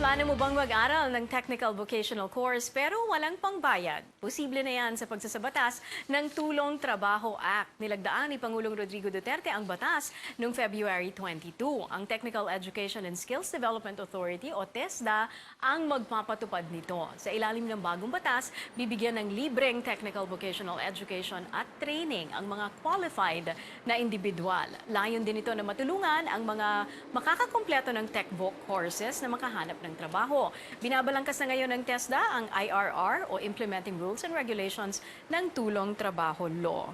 Plano mo bang mag-aral ng technical vocational course pero walang pangbayad? Posible na yan sa pagsasabatas ng Tulong Trabaho Act. Nilagdaan ni Pangulong Rodrigo Duterte ang batas noong February 22. Ang Technical Education and Skills Development Authority o TESDA ang magpapatupad nito. Sa ilalim ng bagong batas, bibigyan ng libreng technical vocational education at training ang mga qualified na individual. Layon din ito na matulungan ang mga makakakumpleto ng TechVoc courses na makahanap ng trabaho. Binabalangkas na ngayon ng TESDA ang IRR o Implementing Rules and Regulations ng Tulong Trabaho Law.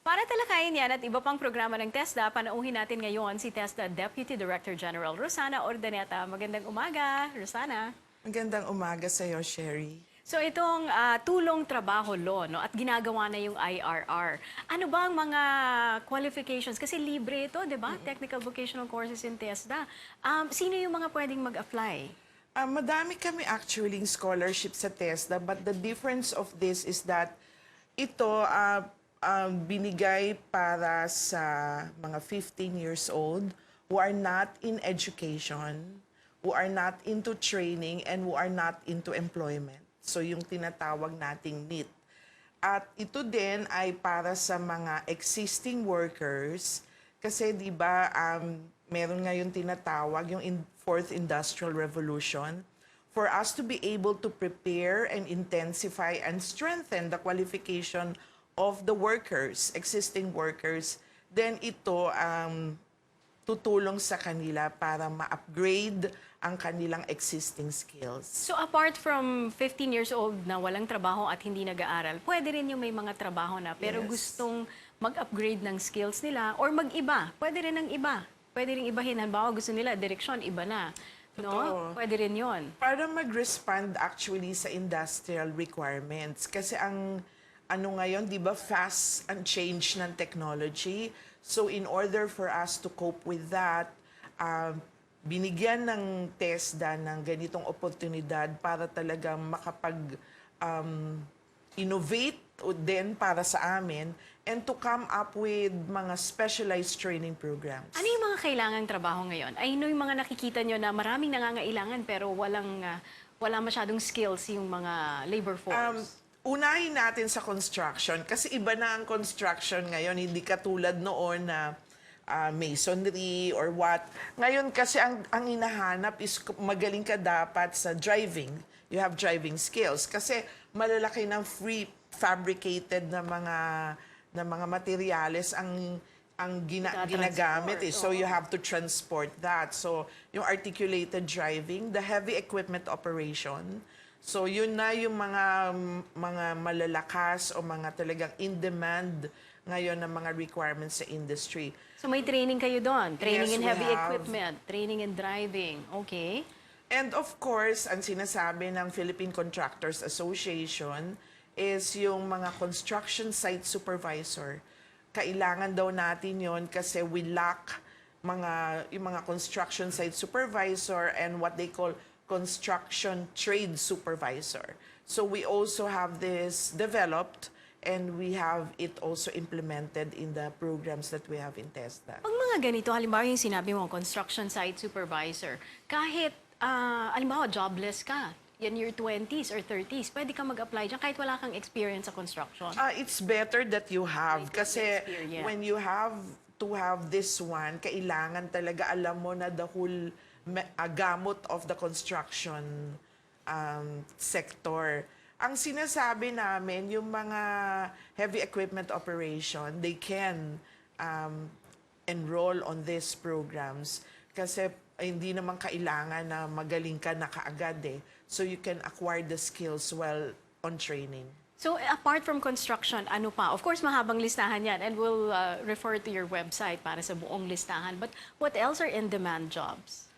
Para talakayin yan at iba pang programa ng TESDA, panauhin natin ngayon si TESDA Deputy Director General Rosana Ordaneta. Magandang umaga, Rosana. Magandang umaga sa iyo, Sherry. So itong Tulong Trabaho Law, no, at ginagawa na yung IRR. Ano ba ang mga qualifications? Kasi libre ito, di ba? Technical Vocational Courses in TESDA. Sino yung mga pwedeng mag-apply? Madami kami actually scholarship sa TESDA, but the difference of this is that ito binigay para sa mga 15 years old who are not in education, who are not into training, and who are not into employment. So yung tinatawag nating NEET. At ito din ay para sa mga existing workers kasi 'di ba meron ngayon tinatawag yung Fourth Industrial Revolution for us to be able to prepare and intensify and strengthen the qualification of the workers, existing workers, then ito tutulong sa kanila para ma-upgrade ang kanilang existing skills. So apart from 15 years old na walang trabaho at hindi nag-aaral, pwede rin yung may mga trabaho na pero gustong mag-upgrade ng skills nila or mag-iba. Pwede rin ang iba. Pwede rin ibahin. Halimbawa gusto nila direksyon, iba na. No? Totoo. Pwede rin yon. Para mag-respond actually sa industrial requirements. Kasi ang ano ngayon, di ba, fast ang change ng technology. So in order for us to cope with that, binigyan ng TESDA ng ganitong oportunidad para talagang makapag-innovate din para sa amin and to come up with mga specialized training programs. Ano yung mga kailangang trabaho ngayon? I know yung mga nakikita nyo na maraming nangangailangan pero wala masyadong skills yung mga labor force. Unahin natin sa construction kasi iba na ang construction ngayon, hindi katulad noon na masonry or what. Ngayon kasi ang hinahanap is magaling ka dapat sa driving. You have driving skills kasi malalaki ng fabricated na mga materyales ang ginagamit eh. So you have to transport that. So yung articulated driving, the heavy equipment operation. So yun na yung mga malalakas o mga talagang in-demand ngayon ng mga requirements sa industry. So may training kayo doon? Training Yes, in we heavy have. equipment, training in driving. Okay. And of course, ang sinasabi ng Philippine Contractors Association is yung mga construction site supervisor. Kailangan daw natin yon kasi we lack yung mga construction site supervisor and what they call construction trade supervisor. So we also have this developed and we have it also implemented in the programs that we have in TESDA. Pag mga ganito, halimbawa yung sinabi mo, construction site supervisor, kahit, halimbawa, jobless ka, yan your 20s or 30s, pwede ka mag-apply dyan kahit wala kang experience sa construction. It's better that you have kasi experience. when you have to have this one, kailangan talaga alam mo na the whole gamut of the construction sector. Ang sinasabi namin, yung mga heavy equipment operation, they can enroll on these programs kasi hindi naman kailangan na magaling ka na kaagad eh. So you can acquire the skills while on training. So apart from construction, ano pa? Of course, mahabang listahan yan and we'll refer to your website para sa buong listahan. But what else are in-demand jobs?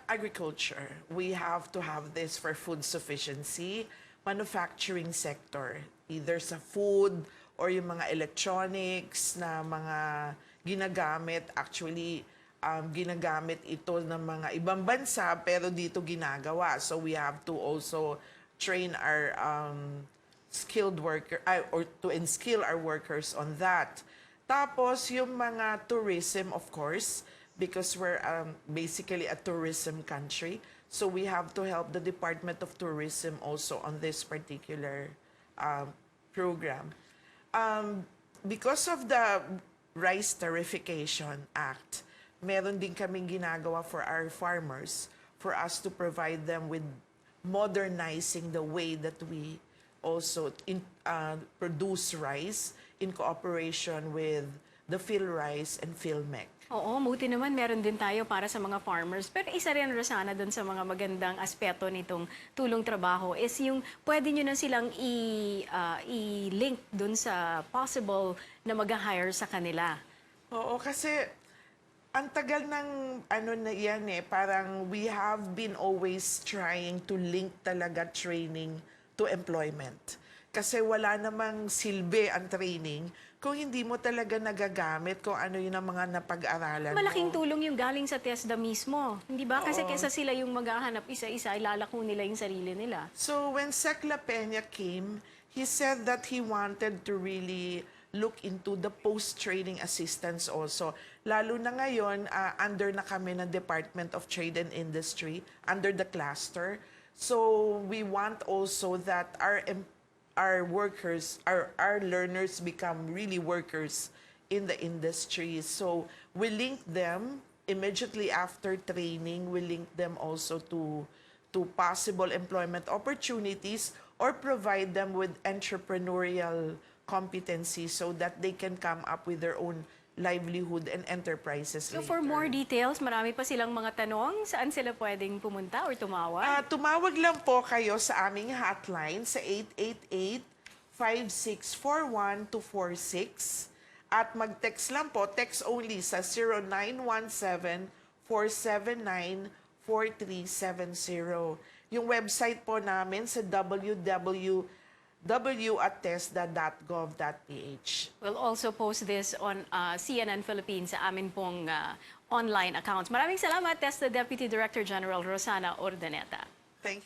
Agriculture. We have to have this for food sufficiency. Manufacturing sector, either sa food or yung mga electronics na mga ginagamit. Actually, ginagamit ito ng mga ibang bansa pero dito ginagawa. So we have to also train our skilled worker or to inskill our workers on that. Tapos yung mga tourism, of course, because we're basically a tourism country. So we have to help the Department of Tourism also on this particular program. Because of the Rice Tarification Act, meron din kaming ginagawa for our farmers for us to provide them with modernizing the way that we also produce rice in cooperation with the PhilRice and PhilMec. Oo, buti naman meron din tayo para sa mga farmers. Pero isa rin, Rosana, dun sa mga magandang aspeto nitong tulong trabaho is yung pwede nyo na silang i-link dun sa possible na mag-hire sa kanila. Oo, kasi ang tagal ng ano na yan parang we have been always trying to link talaga training to employment. Kasi wala namang silbi ang training kung hindi mo talaga nagagamit kung ano yun ang mga napag-aralan Malaking mo. tulong yung galing sa TESDA mismo. Hindi ba? Kasi Oo. kesa sila yung maghahanap isa-isa, ilalako nila yung sarili nila. So when Sec La Peña came, he said that he wanted to really look into the post-training assistance also. Lalo na ngayon, under na kami ng Department of Trade and Industry, under the cluster. So we want also that our workers, our learners become really workers in the industry. So we link them immediately after training. We link them also to possible employment opportunities or provide them with entrepreneurial competencies so that they can come up with their own livelihood and enterprises So later. for more details, marami pa silang mga tanong. Saan sila pwedeng pumunta or tumawag? Tumawag lang po kayo sa aming hotline sa 888-5641-246 at mag-text lang po, text only sa 0917-479-4370. Yung website po namin sa www.tesda.gov.ph. We'll also post this on CNN Philippines sa amin pong online accounts. Maraming salamat, TESDA Deputy Director General Rosana Urdaneta.